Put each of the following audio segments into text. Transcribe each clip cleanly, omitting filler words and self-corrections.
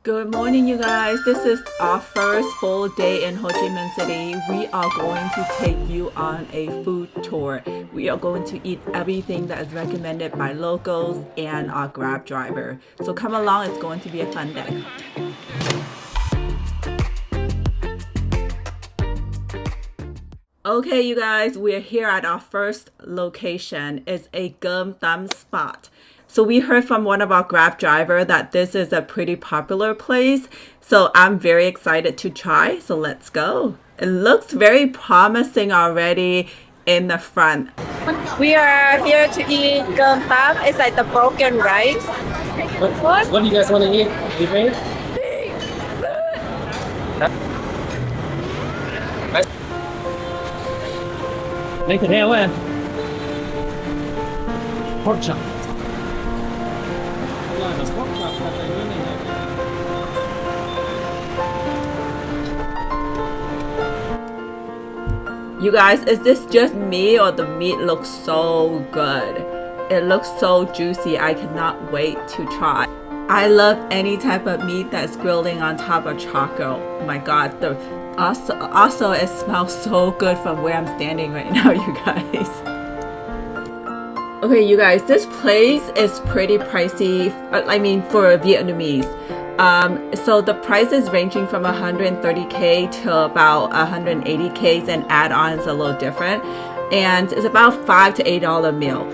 Good morning, you guys. This is our first full day in Ho Chi Minh City. We are going to take you on a food tour. We are going to eat everything that is recommended by locals and our Grab driver. So come along, it's going to be a fun day. Okay, you guys, we're here at our first location. It's a Gum Thumb spot. So we heard from one of our Grab driver that this is a pretty popular place. So I'm very excited to try. So let's go. It looks very promising already in the front. We are here to eat Gum Thumb. It's like the broken rice. What do you guys want to eat? Avery? Lấy thịt heo á anh. Pork chop. You guys, is this just me or the meat looks so good? It looks so juicy. I cannot wait to try. I love any type of meat that's grilling on top of charcoal. Oh my god, also it smells so good from where I'm standing right now, you guys. Okay, you guys, this place is pretty pricey. I mean, for Vietnamese. So the price is ranging from 130K to about 180K, and add-ons a little different. And it's about $5 to $8 meal.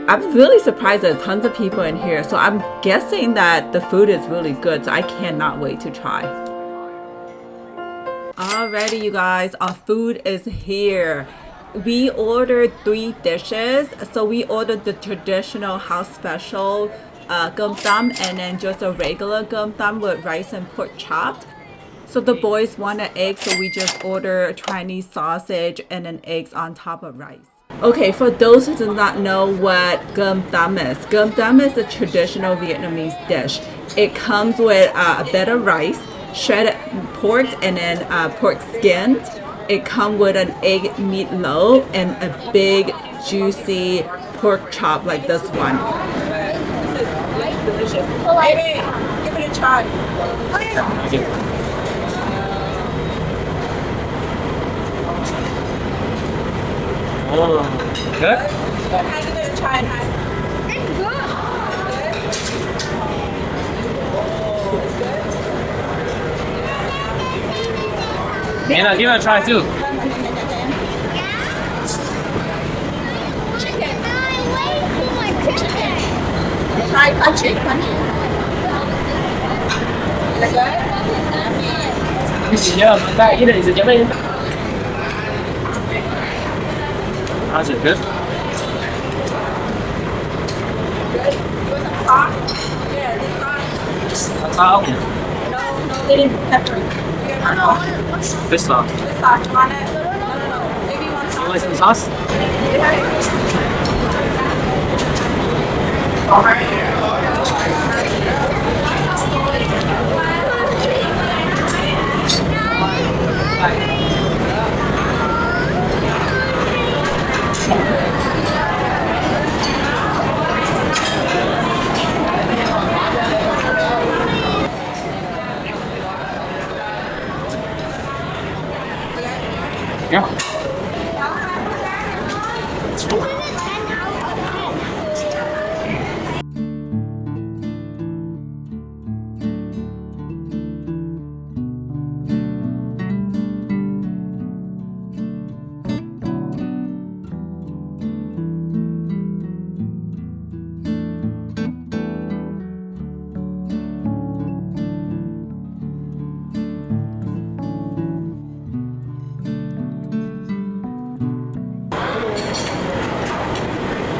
I'm really surprised there's tons of people in here. So I'm guessing that the food is really good. So I cannot wait to try. Alrighty, you guys, our food is here. We ordered 3 dishes. So we ordered the traditional house special gum thumb, and then just a regular gum thumb with rice and pork chopped. So the boys wanted eggs, so we just ordered Chinese sausage and then eggs on top of rice. Okay, for those who do not know what gum thumb is a traditional Vietnamese dish. It comes with a bed of rice, shredded pork, and then pork skins. It comes with an egg meatloaf and a big juicy pork chop like this one. Delicious. Maybe give it a try. Oh, good? How give it a try? It's good. Mila, give it a try too. Chicken. Try crunchy. Is it good? Cái gì nhá, tại cái này gì chấm đi. How's it good? Good. With some sauce. Yeah, this sauce. Sao không nhỉ? No, they didn't pepper. Fish sauce. This sauce, you want it? No. Maybe you want You sauce. like some sauce? Yeah.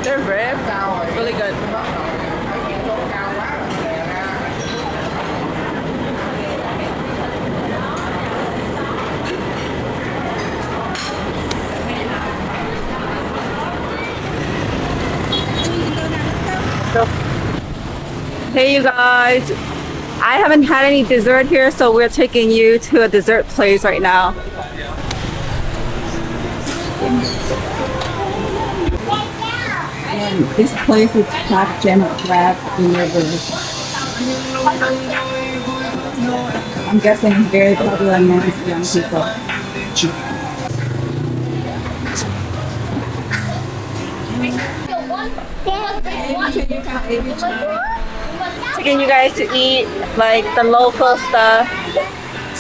They're rib. It's really good. Hey you guys, I haven't had any dessert here, so we're taking you to a dessert place right now. And this place is top gem crab delivered. I'm guessing very popular amongst young people. Taking you guys to eat like the local stuff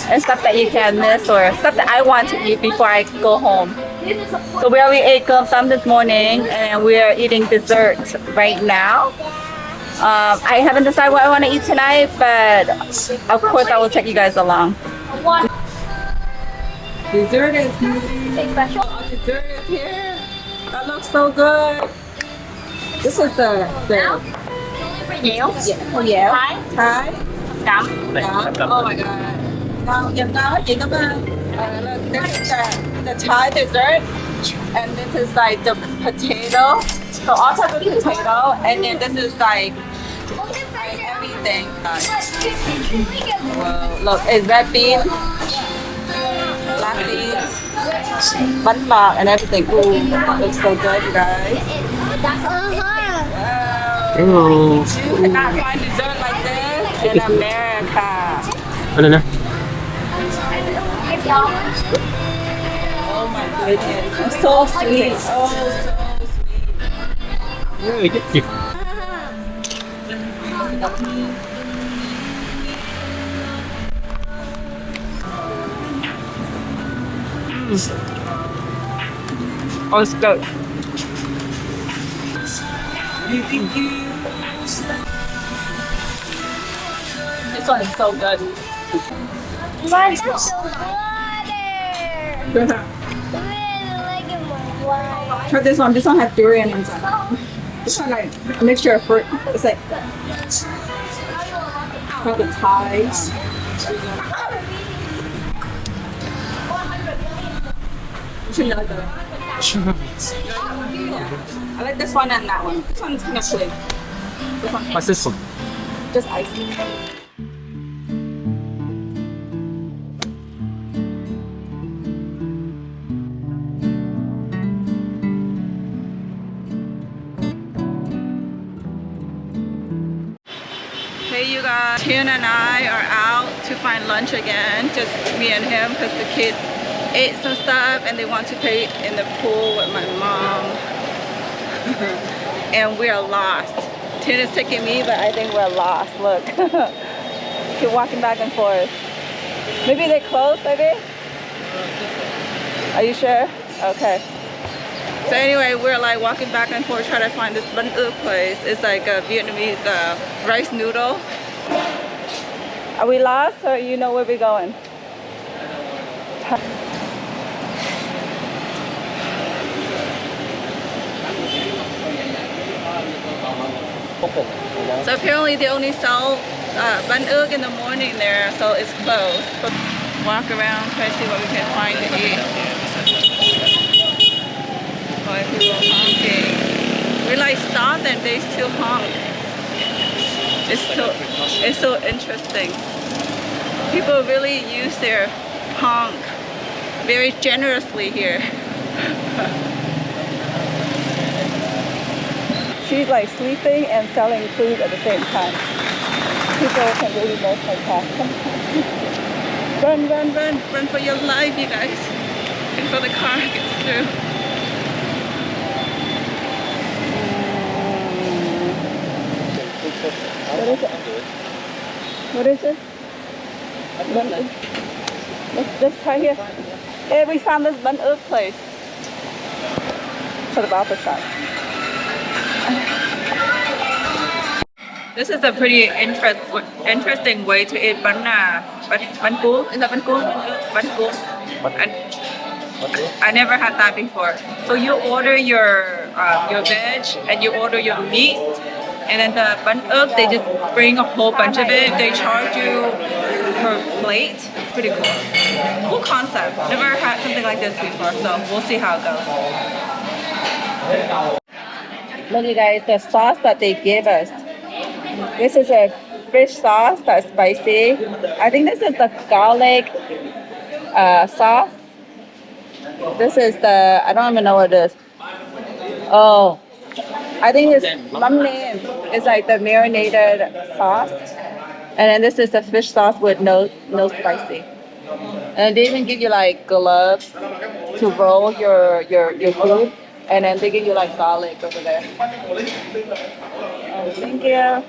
and stuff that you can miss or stuff that I want to eat before I go home. So we already ate cơm tấm this morning and we are eating dessert right now. I haven't decided what I want to eat tonight, but of course I will take you guys along. Dessert is here. Dessert is here. That looks so good. This is the Thai. Oh my god. Now, this is the Thai dessert, and this is like the potato. So all type of potato, and then this is like everything. Wow, look, it's red bean, black beans, bánh bạc, and everything. Ooh, that looks so good, you guys. Wow. I can't find dessert like this in America. Oh my goodness, it's so sweet. Oh, so sweet. Oh, it's good. This one is so good. Mine's so water. Try this one. This one has durian inside. This one like a mixture of fruit. It's like for the Thais. You should know that. I like this one and that one. This one's kind of plain. This one. What's this one? Just ice. Hey you guys, Tien and I are out to find lunch again, just me and him, because the kids ate some stuff and they want to play in the pool with my mom. And we are lost. Tien is taking me, but I think we're lost. Look, keep walking back and forth. Maybe they closed, maybe? Are you sure? Okay. So anyway, we're like walking back and forth trying to find this Banh Out place. It's like a Vietnamese rice noodle. Are we lost or you know where we're going? So apparently they only sell Banh Out in the morning there, so it's closed. But walk around, try to see what we can find to eat. Why people honking? We like stop and they still honk. It's so interesting. People really use their honk very generously here. She's like sleeping and selling food at the same time. People can really multitask. Run, run, run, run for your life, you guys. Before the car gets through. What is it? What is this? Let's try here. Hey, we found this Banh Out place. For the barber shop. This is a pretty interesting way to eat Banh Cu. Is that Banh Cu? Banh Cu. I never had that before. So you order your veg and you order your meat. And then the Banh Out, they just bring a whole bunch of it. They charge you per plate. Pretty cool. Cool concept. Never had something like this before, so we'll see how it goes. Look you guys, the sauce that they gave us. This is a fish sauce that's spicy. I think this is the garlic sauce. This is the, I don't even know what it is. Oh. I think it's mắm nêm. It's like the marinated sauce. And then this is the fish sauce with no spicy. And they even give you like gloves to roll your food. And then they give you like garlic over there. Oh, thank you.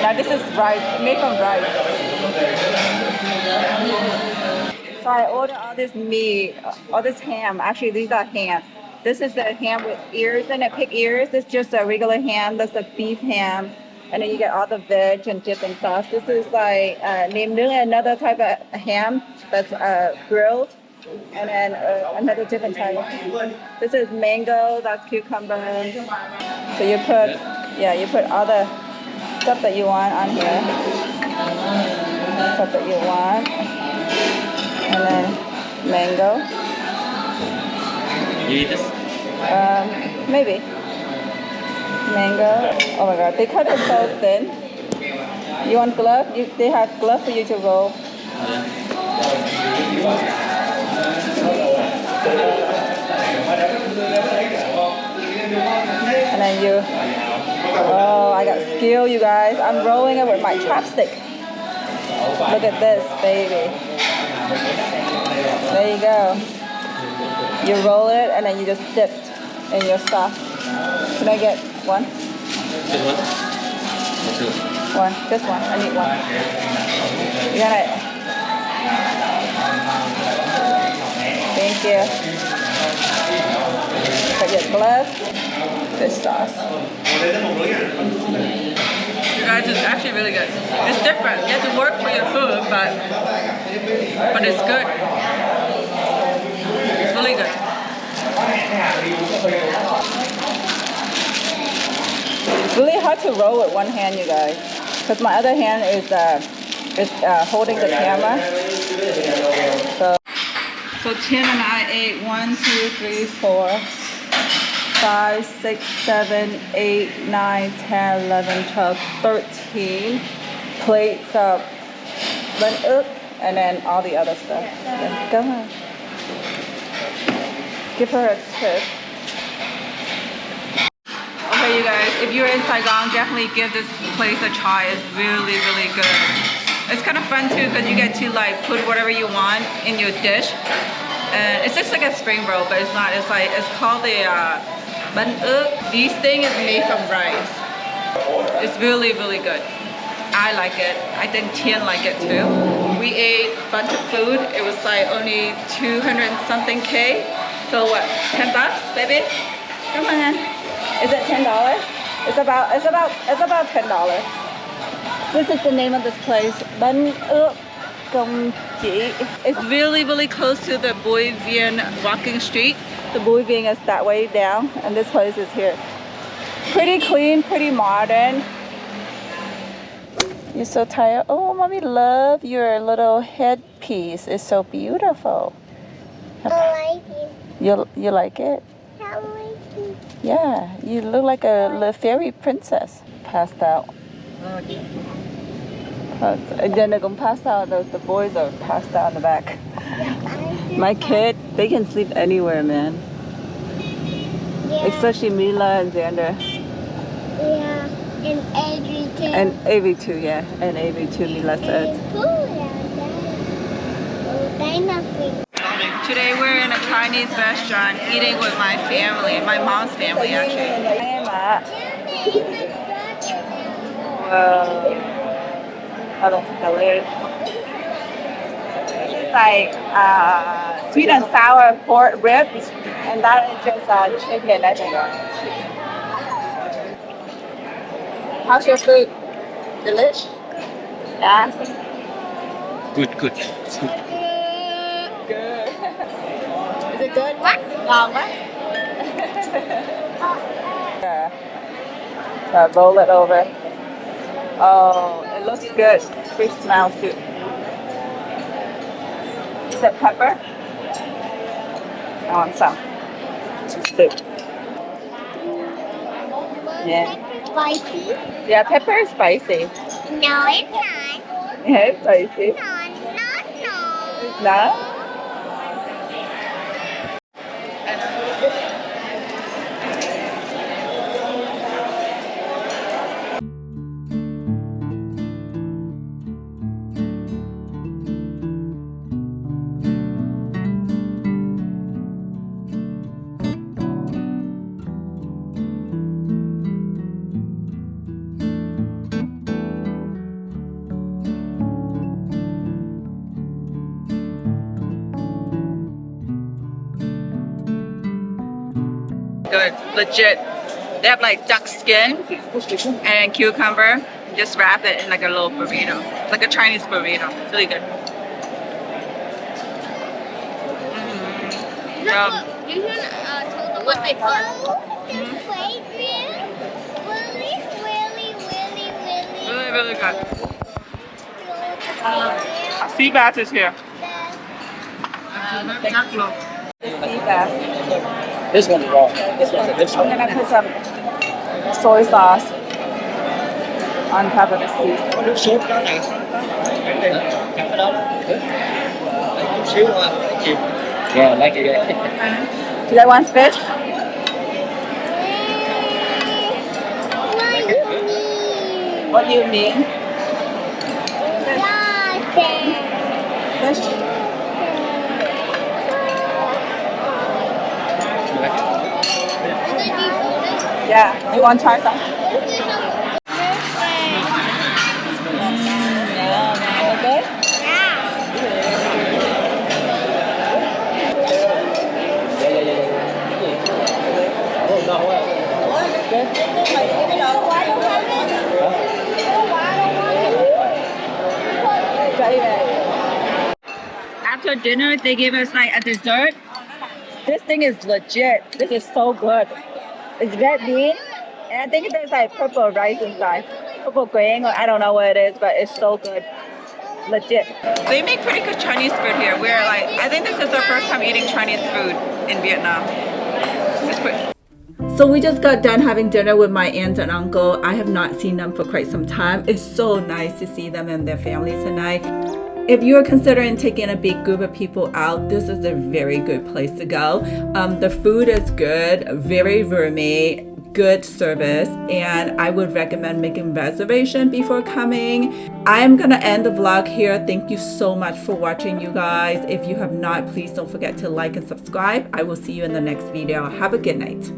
Now this is rice, made from rice. So I ordered all this meat, all this ham. Actually, these are ham. This is the ham with ears and the pig ears. This is just a regular ham. That's a beef ham. And then you get all the veg and dip and sauce. This is like named another type of ham that's grilled. And then another different type of ham. This is mango, that's cucumber. So you put all the stuff that you want on here. Stuff that you want. And then mango. You eat this? Maybe. Mango. Oh my god, they cut it so thin. You want glove? They have glove for you to roll. And then you. Oh, I got skill, you guys. I'm rolling it with my chopstick. Look at this, baby. There you go. You roll it and then you just dip in your sauce. Can I get one? Just one? Or two? One. Just one. I need one. You got it. Thank you. Put your glove. Fish sauce. You guys, it's actually really good. It's different. You have to work for your food, but it's good. It's really good. It's really hard to roll with one hand, you guys, because my other hand is holding the camera. So Tien and I ate 1, 2, 3, 4, 5, 6, 7, 8, 9, 10, 11, 12, 13 plates of Banh Out and then all the other stuff. Yeah, go on. Give her a tip. Okay, you guys, if you're in Saigon, definitely give this place a try. It's really, really good. It's kind of fun too because you get to like put whatever you want in your dish. And it's just like a spring roll, but it's not. It's called the Banh Out. This thing is made from rice. It's really, really good. I like it. I think Tien like it too. We ate a bunch of food. It was like only 200 and something K. So what? $10, baby? Come on. Is it $10? It's about $10. This is the name of this place. Banh Out Chong Dia. It's really, really close to the Bui Vien walking street. The Bui Vien is that way down, and this place is here. Pretty clean, pretty modern. You're so tired. Oh, mommy, love your little headpiece. It's so beautiful. I like it. You like it? I like it. Yeah, you look like a little fairy princess. Passed out. And then they're gonna pass out. The boys are passed out in the back. My kid, they can sleep anywhere, man. Yeah. Especially Mila and Zander. Yeah. And Avery too. And Avery too, yeah. And Avery too, Mila said. Today we're in a Chinese restaurant eating with my family, my mom's family actually. It's like sweet and sour pork ribs, and that is just chicken, I think. How's your food? Delish? Yeah? Good. Good. Is it good? What? What? Yeah. Roll it over. Oh, it looks good. Fish smells too. Is it pepper? I want some. Soup. Yeah. Spicy? Yeah, pepper is spicy. No, it's not. Yeah, it's spicy. No. It's not? Good, legit. They have like duck skin and cucumber. Just wrap it in like a little burrito, like a Chinese burrito. Really good. You can tell them what they call the playground. Really, really good. Sea bass is here. Sea bass. This one's raw. This one's a good I'm gonna put some soy sauce on top of the sea. Có nước sốt đó nè. Cái đó. Chút xíu thôi. Chìm. Yeah, like it. Do you want fish? What do you mean? Fish? Yeah. You want to try some? Good? After dinner, they gave us like a dessert. This thing is legit. This is so good. It's red bean, and I think there's like purple rice inside. Purple grain, or I don't know what it is, but it's so good. Legit. They make pretty good Chinese food here. We're like, I think this is our first time eating Chinese food in Vietnam. It's pretty. So we just got done having dinner with my aunt and uncle. I have not seen them for quite some time. It's so nice to see them and their families tonight. If you're considering taking a big group of people out, this is a very good place to go. The food is good, very gourmet, good service, and I would recommend making reservation before coming. I'm gonna end the vlog here. Thank you so much for watching, you guys. If you have not, please don't forget to like and subscribe. I will see you in the next video. Have a good night.